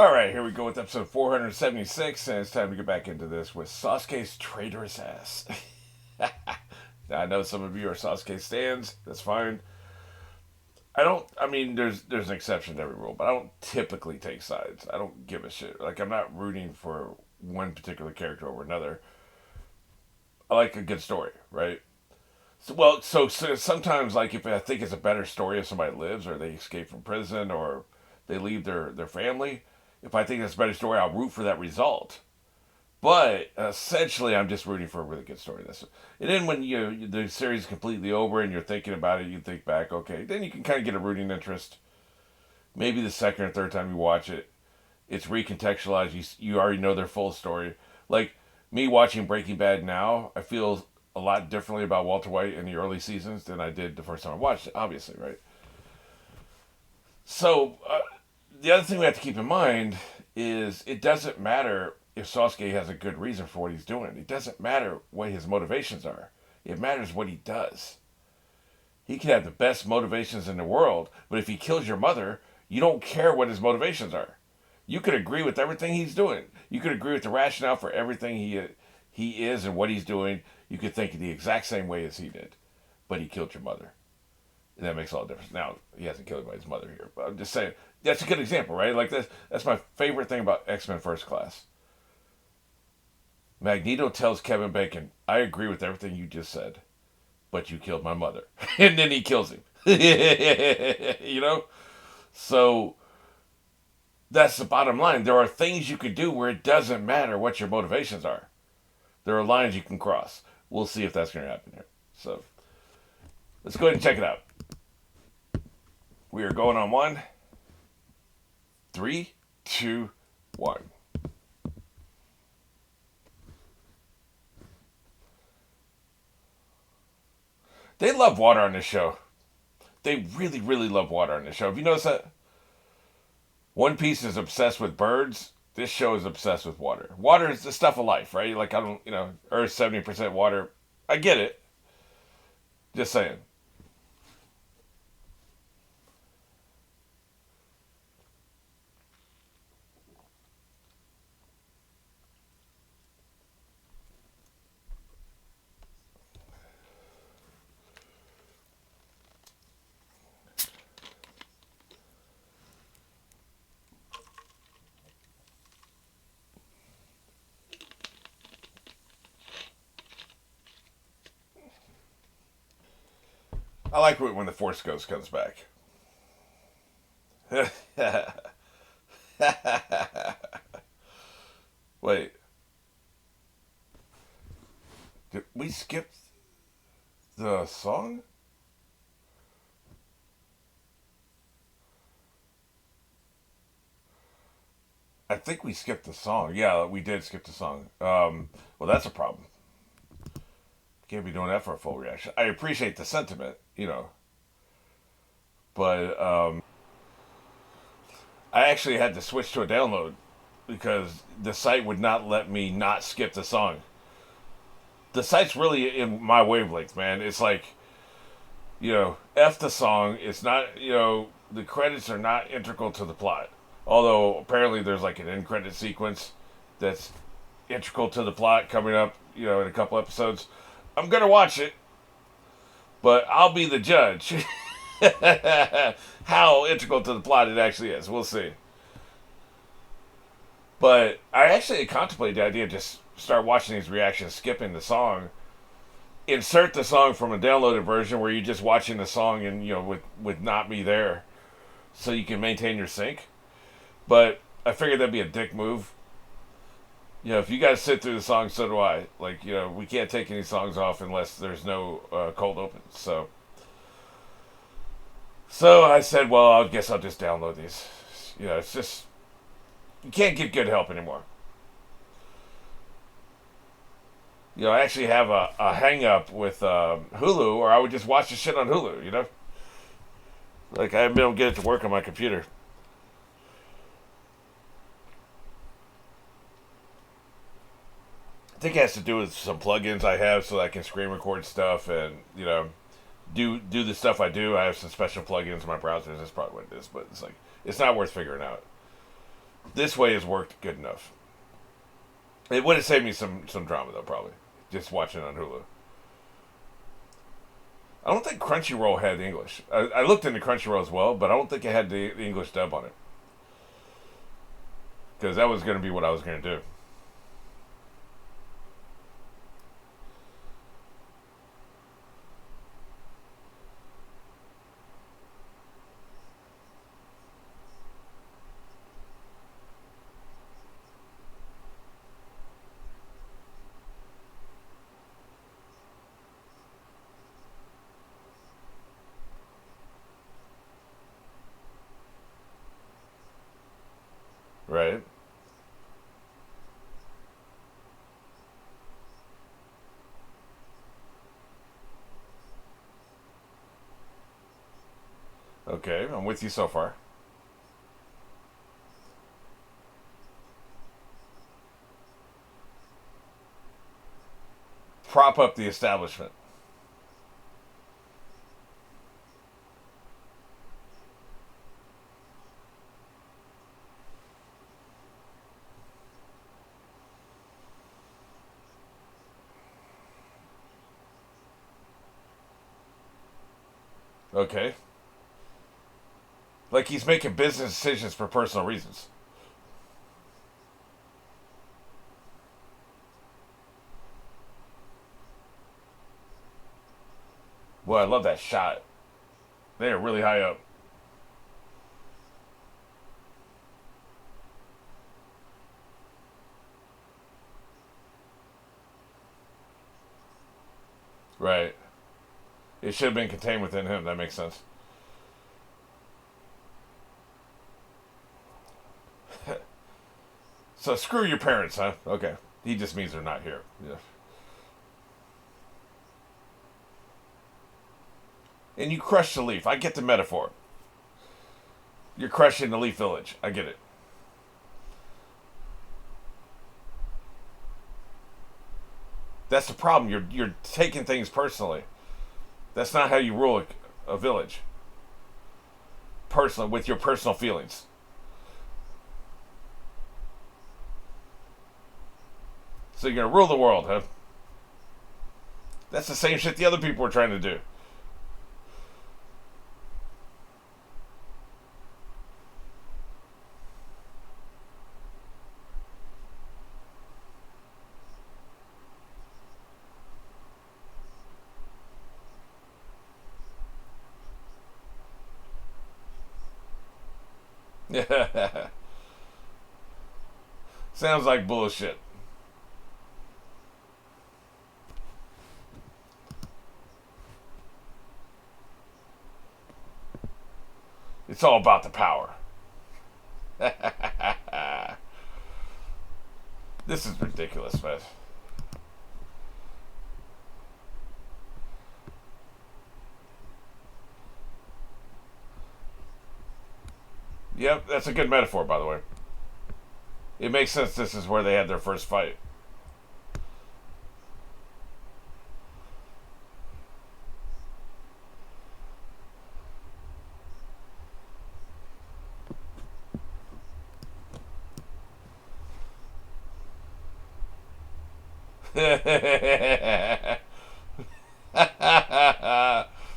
All right, here we go with episode 476, and it's time to get back into this with Sasuke's traitorous ass. I know some of you are Sasuke stands. That's fine. I don't. I mean, there's an exception to every rule, but I don't typically take sides. I don't give a shit. Like I'm not rooting for one particular character over another. I like a good story, right? So sometimes, like if I think it's a better story if somebody lives or they escape from prison or they leave their family, if I think that's a better story, I'll root for that result. But essentially, I'm just rooting for a really good story. And then when the series is completely over and you're thinking about it, you think back, okay, then you can kind of get a rooting interest. Maybe the second or third time you watch it, it's recontextualized. You already know their full story. Like me watching Breaking Bad now, I feel a lot differently about Walter White in the early seasons than I did the first time I watched it. Obviously, right? So the other thing we have to keep in mind is it doesn't matter if Sasuke has a good reason for what he's doing. It doesn't matter what his motivations are. It matters what he does. He can have the best motivations in the world, but if he kills your mother, you don't care what his motivations are. You could agree with everything he's doing. You could agree with the rationale for everything he is and what he's doing. You could think the exact same way as he did, but he killed your mother. And that makes all the difference. Now, he hasn't killed anybody's mother here, but I'm just saying, that's a good example, right? Like, that's my favorite thing about X-Men First Class. Magneto tells Kevin Bacon, I agree with everything you just said, but you killed my mother. And then he kills him. You know? So, that's the bottom line. There are things you can do where it doesn't matter what your motivations are. There are lines you can cross. We'll see if that's going to happen here. So, let's go ahead and check it out. We are going on one. 3, 2, 1. They love water on this show. They really, really love water on this show. Have you noticed that? One Piece is obsessed with birds. This show is obsessed with water. Water is the stuff of life, right? Like, I don't, Earth's 70% water. I get it. Just saying. I like it when the Force Ghost comes back. Wait, did we skip the song? I think we skipped the song. Yeah, we did skip the song. Well, that's a problem. Can't be doing that for a full reaction. I appreciate the sentiment, but I actually had to switch to a download because the site would not let me not skip the song. The site's really in my wavelength, man. It's like, F the song. It's not, the credits are not integral to the plot. Although apparently there's like an end credit sequence that's integral to the plot coming up, in a couple episodes. I'm gonna watch it, but I'll be the judge. How integral to the plot it actually is. We'll see. But I actually contemplated the idea of just start watching these reactions, skipping the song, insert the song from a downloaded version where you're just watching the song and with not me there, so you can maintain your sync. But I figured that'd be a dick move. If you guys sit through the song, so do I. Like, we can't take any songs off unless there's no cold open. So I said, well, I guess I'll just download these. It's just you can't get good help anymore. I actually have a hang up with Hulu, or I would just watch the shit on Hulu. Like I haven't been able to get it to work on my computer. I think it has to do with some plugins I have so that I can screen record stuff and do the stuff I do. I have some special plugins in my browsers. That's probably what it is, but it's not worth figuring out. This way has worked good enough. It would have saved me some drama though, probably just watching it on Hulu. I don't think Crunchyroll had English. I looked into Crunchyroll as well, but I don't think it had the English dub on it because that was going to be what I was going to do. Right. Okay, I'm with you so far. Prop up the establishment. Okay. Like he's making business decisions for personal reasons. Well, I love that shot. They are really high up. Right. It should have been contained within him. That makes sense. So screw your parents, huh? Okay. He just means they're not here. Yeah. And you crush the leaf. I get the metaphor. You're crushing the leaf village. I get it. That's the problem. You're taking things personally. That's not how you rule a village. Personally, with your personal feelings. So you're gonna rule the world, huh? That's the same shit the other people were trying to do. Sounds like bullshit. It's all about the power. This is ridiculous, man. Yep, that's a good metaphor, by the way. It makes sense this is where they had their first fight.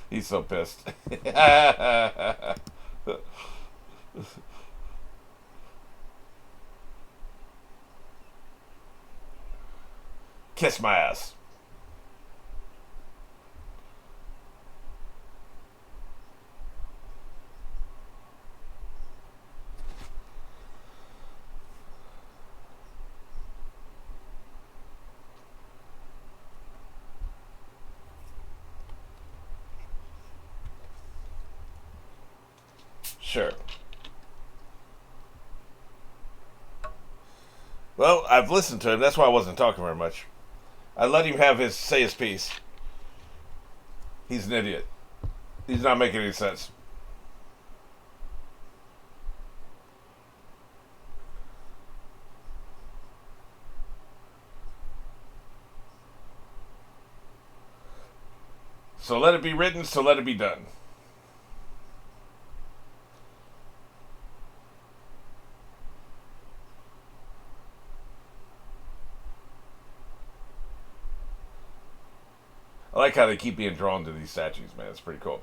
He's so pissed. Kiss my ass. Sure. Well, I've listened to him. That's why I wasn't talking very much. I let him have his say his piece. He's an idiot. He's not making any sense. So let it be written, so let it be done. I like how they keep being drawn to these statues, man. It's pretty cool.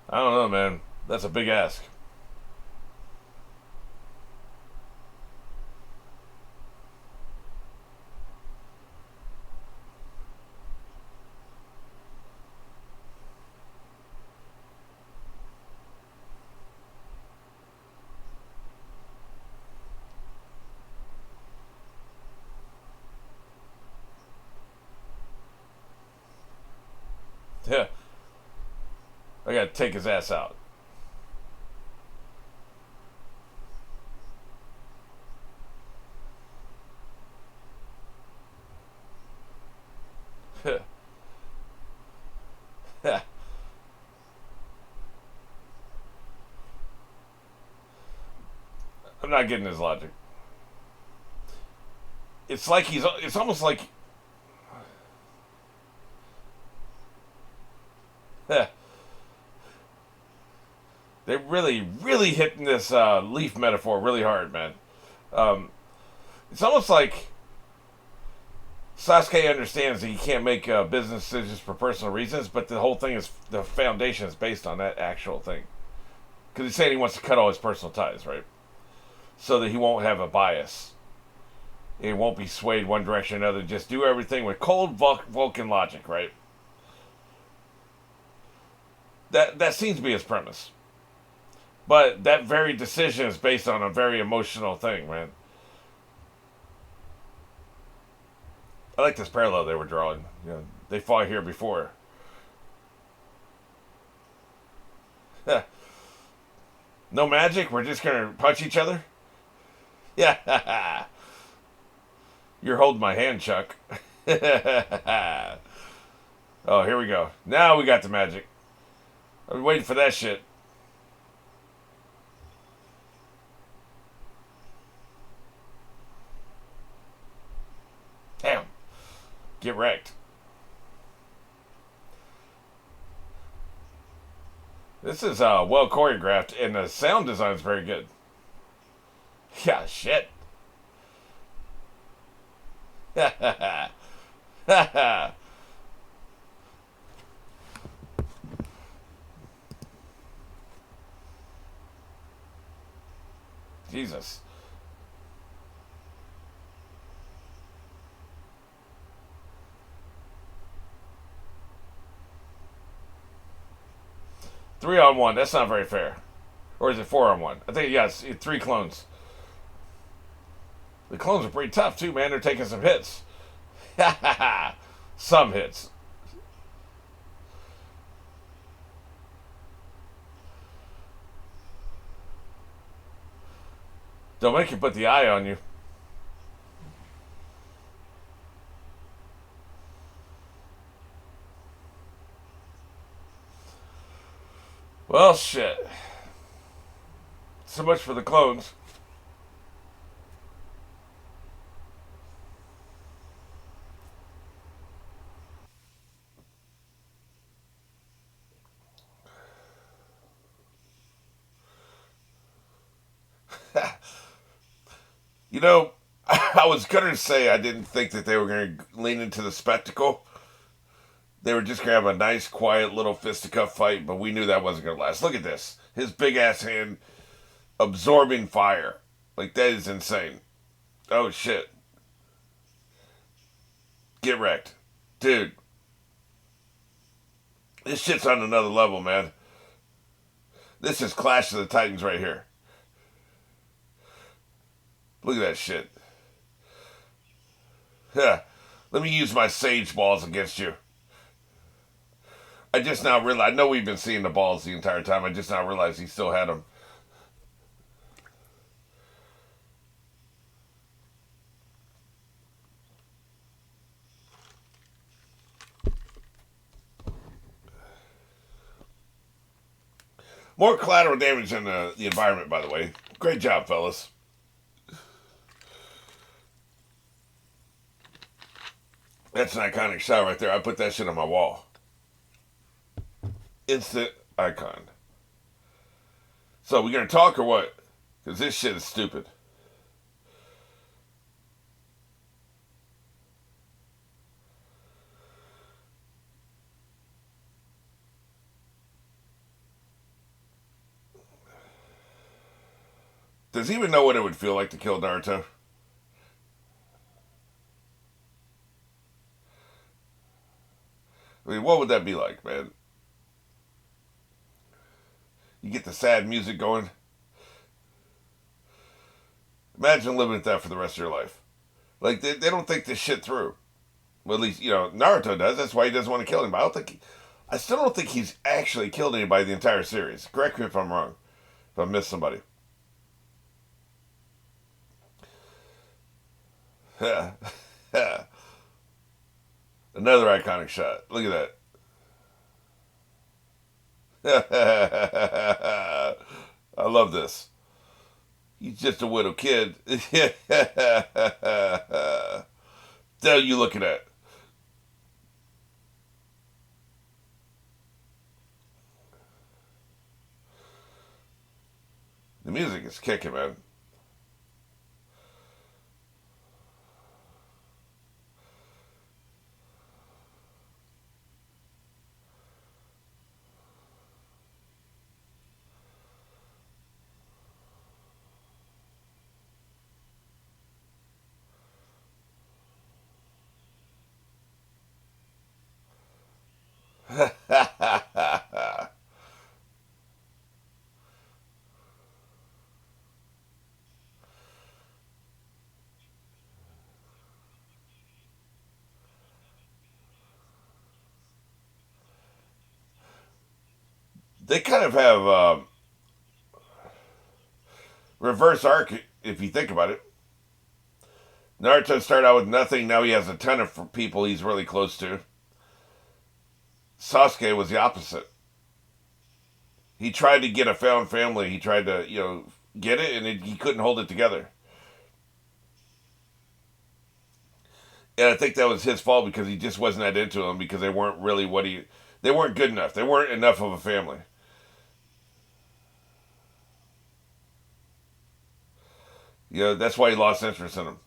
I don't know, man. That's a big ask. Yeah. I gotta take his ass out. I'm not getting his logic. It's like he's. It's almost like. They really hitting this leaf metaphor really hard, man. Um, it's almost like Sasuke understands that he can't make business decisions for personal reasons, but the whole thing is the foundation is based on that actual thing. Because he's saying he wants to cut all his personal ties, right? So that he won't have a bias. He won't be swayed one direction or another. Just do everything with cold Vulcan logic, right? That seems to be his premise. But that very decision is based on a very emotional thing, man. I like this parallel they were drawing. You know, they fought here before. No magic? We're just gonna punch each other? Yeah. You're holding my hand, Chuck. Oh, here we go. Now we got the magic. I've been waiting for that shit. Damn. Get wrecked. This is well choreographed, and the sound design is very good. Yeah, shit. Jesus. Three on one. That's not very fair. Or is it 4-on-1? I think, yes, three clones. The clones are pretty tough, too, man. They're taking some hits. Some hits. Don't make you put the eye on you. Well, shit. So much for the clones. You know, I was going to say I didn't think that they were going to lean into the spectacle. They were just going to have a nice, quiet little fisticuff fight, but we knew that wasn't going to last. Look at this. His big ass hand absorbing fire. Like, that is insane. Oh, shit. Get wrecked. Dude. This shit's on another level, man. This is Clash of the Titans right here. Look at that shit. Yeah. Let me use my sage balls against you. I just now realized, I know we've been seeing the balls the entire time. I just now realized he still had them. More collateral damage than the environment, by the way. Great job, fellas. That's an iconic shot right there. I put that shit on my wall. Instant icon. So we gonna talk or what? Because this shit is stupid. Does he even know what it would feel like to kill Naruto? I mean, what would that be like, man? You get the sad music going. Imagine living with that for the rest of your life. Like, they don't think this shit through. Well, at least, Naruto does. That's why he doesn't want to kill him. But I still don't think he's actually killed anybody the entire series. Correct me if I'm wrong. If I missed somebody. Another iconic shot. Look at that. I love this. He's just a widow kid. The hell you looking at? The music is kicking, man. They kind of have reverse arc if you think about it. Naruto started out with nothing. Now he has a ton of people he's really close to. Sasuke was the opposite. He tried to get a found family. He tried to, get it, and he couldn't hold it together. And I think that was his fault because he just wasn't that into them because they weren't really they weren't good enough. They weren't enough of a family. That's why he lost interest in them.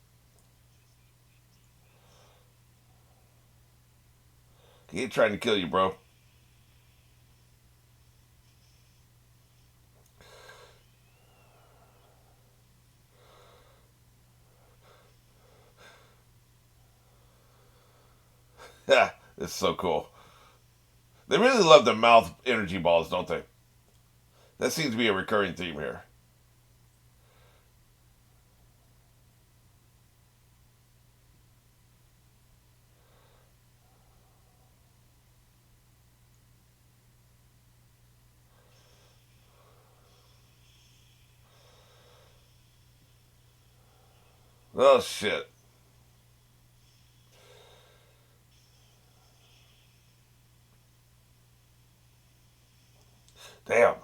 He ain't trying to kill you, bro. Yeah, it's so cool. They really love the mouth energy balls, don't they? That seems to be a recurring theme here. Oh shit! Damn.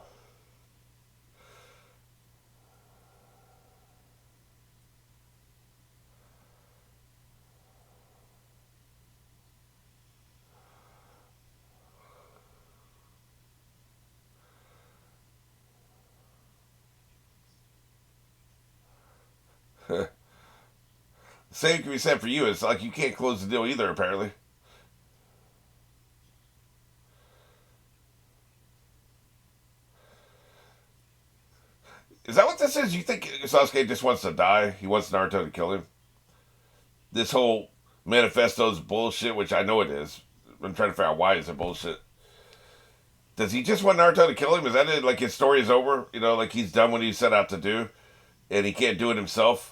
Same can be said for you. It's like you can't close the deal either, apparently. Is that what this is? You think Sasuke just wants to die? He wants Naruto to kill him? This whole manifesto's bullshit, which I know it is. I'm trying to figure out why is it bullshit. Does he just want Naruto to kill him? Is that it? Like his story is over? Like he's done what he set out to do, and he can't do it himself.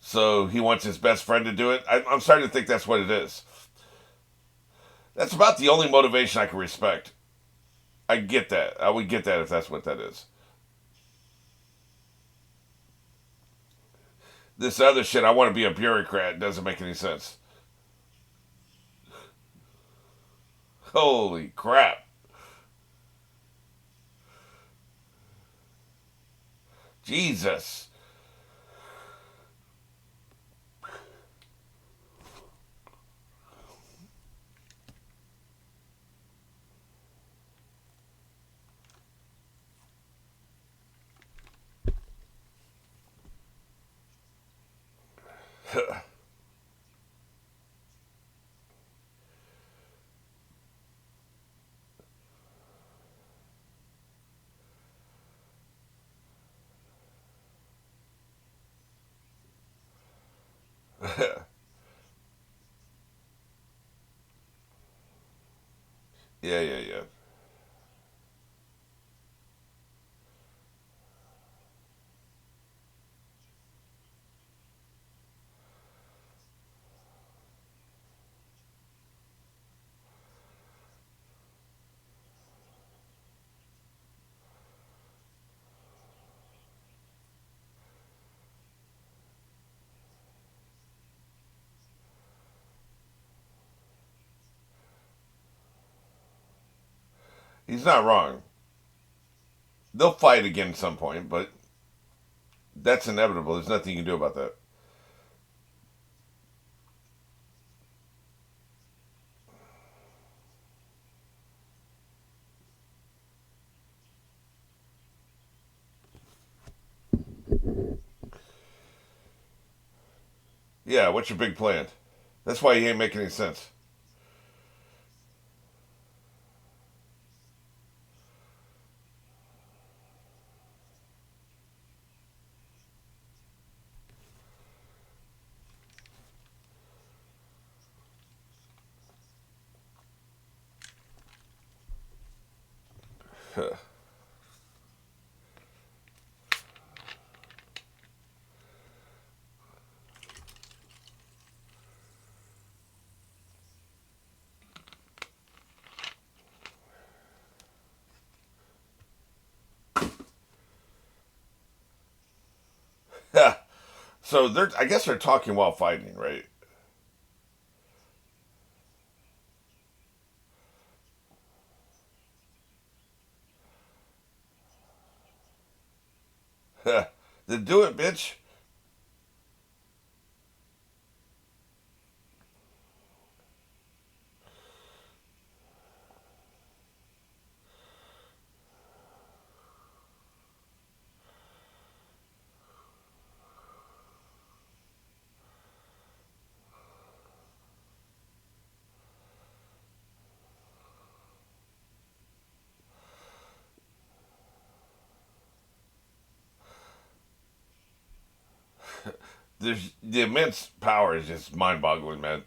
So he wants his best friend to do it. I'm starting to think that's what it is. That's about the only motivation I can respect. I get that. I would get that if that's what that is. This other shit, I want to be a bureaucrat, doesn't make any sense. Holy crap. Jesus. Yeah, yeah, yeah. He's not wrong. They'll fight again at some point, but that's inevitable. There's nothing you can do about that. Yeah, what's your big plan? That's why he ain't making any sense. So they're, I guess they're talking while fighting, right? Then do it, bitch. There's the immense power is just mind-boggling, man.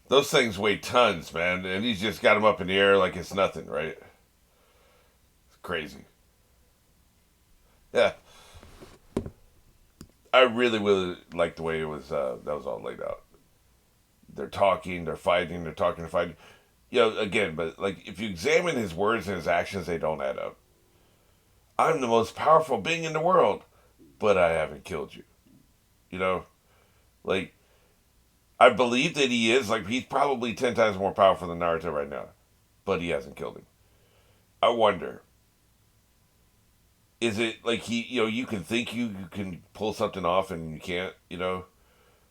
Those things weigh tons, man, and he's just got them up in the air like it's nothing, right? It's crazy. Yeah, I really, really like the way it was. That was all laid out. They're talking, they're fighting, they're talking, they're fighting. You know, again, but like if you examine his words and his actions, they don't add up. I'm the most powerful being in the world, but I haven't killed you. You know, like I believe that he is. Like he's probably 10 times more powerful than Naruto right now, but he hasn't killed him. I wonder, is it like he? You know, you can think you can pull something off and you can't. You know,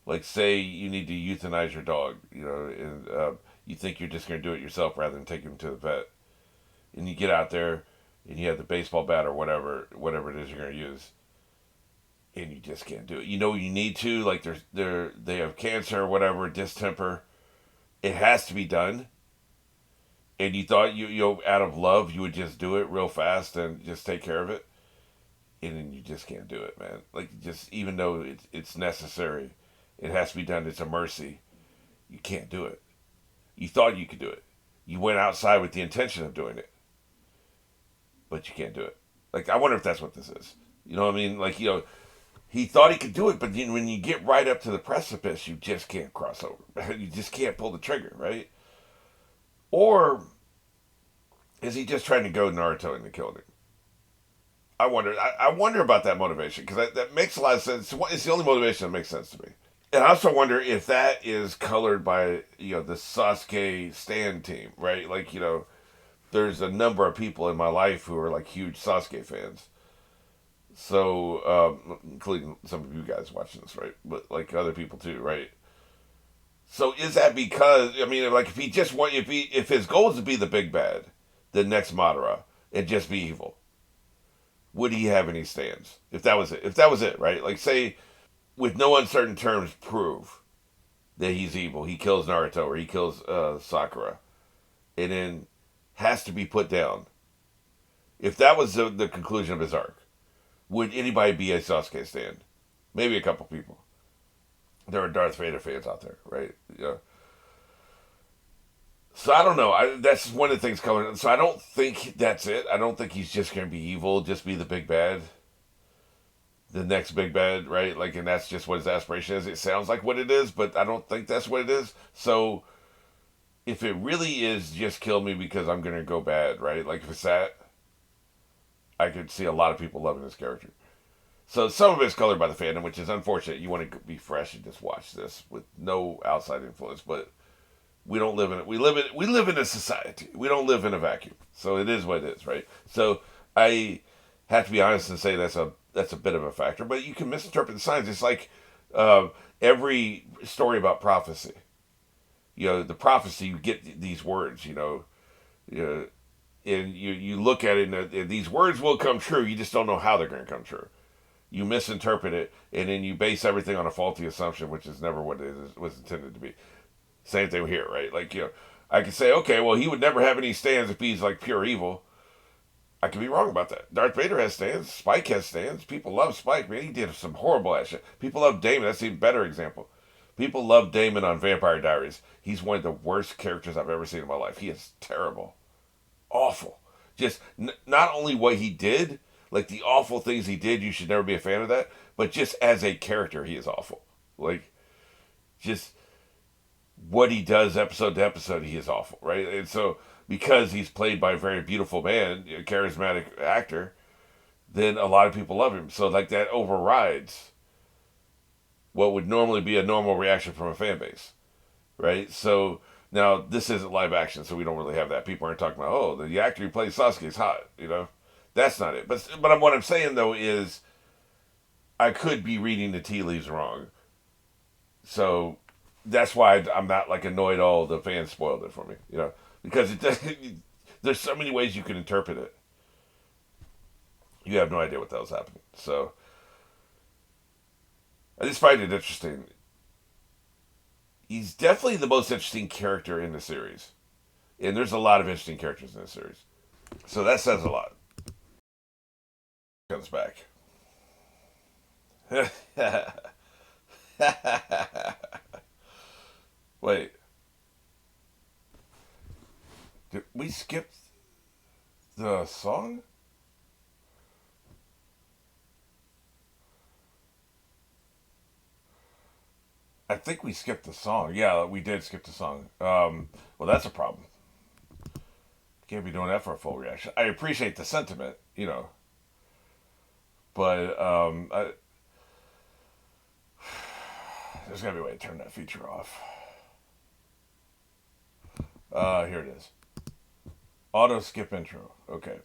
like say you need to euthanize your dog. You know, and you think you're just going to do it yourself rather than take him to the vet, and you get out there and you have the baseball bat or whatever it is you're going to use, and you just can't do it. You know you need to, like they have cancer or whatever, distemper. It has to be done. And you thought you know out of love you would just do it real fast and just take care of it, and then you just can't do it, man. Like just even though it's necessary, it has to be done. It's a mercy. You can't do it. You thought you could do it. You went outside with the intention of doing it, but you can't do it. Like I wonder if that's what this is. You know what I mean? Like you know, he thought he could do it, but then when you get right up to the precipice, you just can't cross over. You just can't pull the trigger, right? Or is he just trying to go Naruto into killing him? I wonder. I wonder about that motivation because that makes a lot of sense. It's the only motivation that makes sense to me. And I also wonder if that is colored by you know the Sasuke stand team, right? Like you know, there's a number of people in my life who are like huge Sasuke fans. So, including some of you guys watching this, right? But like other people too, right? So is that because I mean, like if he just want if his goal is to be the big bad, the next Madara, and just be evil, would he have any stands? If that was it, right? Like say with no uncertain terms, prove. that he's evil. He kills Naruto or he kills Sakura, and then has to be put down. If that was the conclusion of his arc, would anybody be a Sasuke stand? Maybe a couple people. There are Darth Vader fans out there, right? Yeah. So I don't know. That's one of the things coming. So I don't think that's it. I don't think he's just going to be evil, just be the big bad, the next big bad, right? Like, and that's just what his aspiration is. It sounds like what it is, but I don't think that's what it is. So if it really is just kill me because I'm going to go bad, right? Like if it's that, I could see a lot of people loving this character. So some of it's colored by the fandom, which is unfortunate. You want to be fresh and just watch this with no outside influence, but we don't live in it. We live in a society. We don't live in a vacuum. So it is what it is, right? So I have to be honest and say that's a bit of a factor. But you can misinterpret the signs. It's like every story about prophecy. You know, the prophecy, you get these words. You know, and you look at it, and these words will come true. You just don't know how they're going to come true. You misinterpret it, and then you base everything on a faulty assumption, which is never what was intended to be. Same thing here, right? Like, I could say, okay, well, he would never have any stands if he's like pure evil. I could be wrong about that. Darth Vader has stands. Spike has stands. People love Spike, man. He did some horrible ass shit. People love Damon. That's an even better example. People love Damon on Vampire Diaries. He's one of the worst characters I've ever seen in my life. He is terrible. Awful. Just not only what he did, like the awful things he did, you should never be a fan of that, but just as a character, he is awful. Like, just what he does episode to episode, he is awful, right? And so, because he's played by a very beautiful man, a charismatic actor, then a lot of people love him. So, like, that overrides what would normally be a normal reaction from a fan base, right? So, now, this isn't live action, so we don't really have that. People aren't talking about, oh, the actor who plays Sasuke is hot. That's not it. But what I'm saying, though, is I could be reading the tea leaves wrong. So that's why I'm not like annoyed. Oh, the fans spoiled it for me, because there's so many ways you can interpret it. You have no idea what that was happening. So I just find it interesting. He's definitely the most interesting character in the series, and there's a lot of interesting characters in the series. So that says a lot. Comes back. Wait, did we skip the song? I think we skipped the song. Yeah, we did skip the song. Well, that's a problem. Can't be doing that for a full reaction. I appreciate the sentiment, but there's gotta be a way to turn that feature off. Here it is. Auto skip intro. Okay.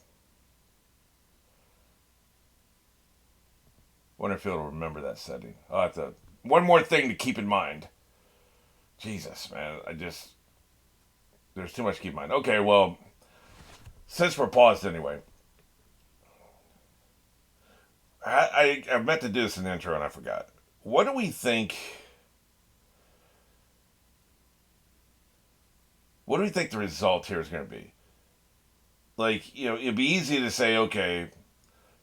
Wonder if it'll remember that setting. I'll have to. One more thing to keep in mind. Jesus, man. There's too much to keep in mind. Okay, well, since we're paused anyway, I meant to do this in the intro and I forgot. What do we think? What do we think the result here is going to be? Like, it'd be easy to say, okay,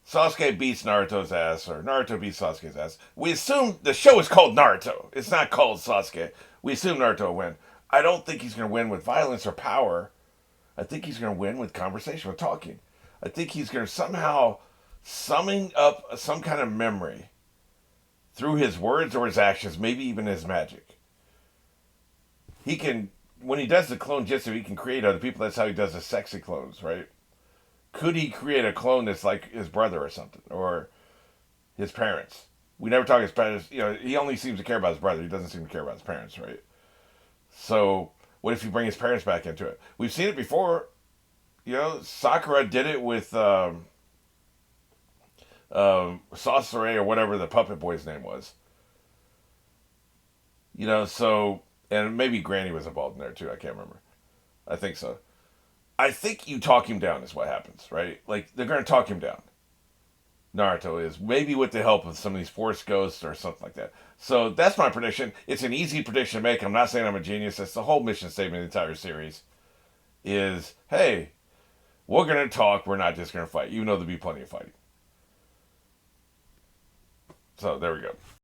Sasuke beats Naruto's ass, or Naruto beats Sasuke's ass. We assume the show is called Naruto. It's not called Sasuke. We assume Naruto will win. I don't think he's going to win with violence or power. I think he's going to win with conversation, with talking. I think he's going to somehow summing up some kind of memory through his words or his actions, maybe even his magic. He can, when he does the clone jutsu, he can create other people. That's how he does the sexy clones, right? Could he create a clone that's like his brother or something, or his parents? We never talk his parents. He only seems to care about his brother. He doesn't seem to care about his parents, right? So what if you bring his parents back into it? We've seen it before. Sakura did it with Sasori or whatever the puppet boy's name was. So, and maybe Granny was involved in there too. I can't remember. I think so. I think you talk him down is what happens, right? Like, they're going to talk him down. Naruto is. Maybe with the help of some of these Force Ghosts or something like that. So that's my prediction. It's an easy prediction to make. I'm not saying I'm a genius. That's the whole mission statement of the entire series. Is, hey, we're going to talk. We're not just going to fight. Even though there'll be plenty of fighting. So there we go.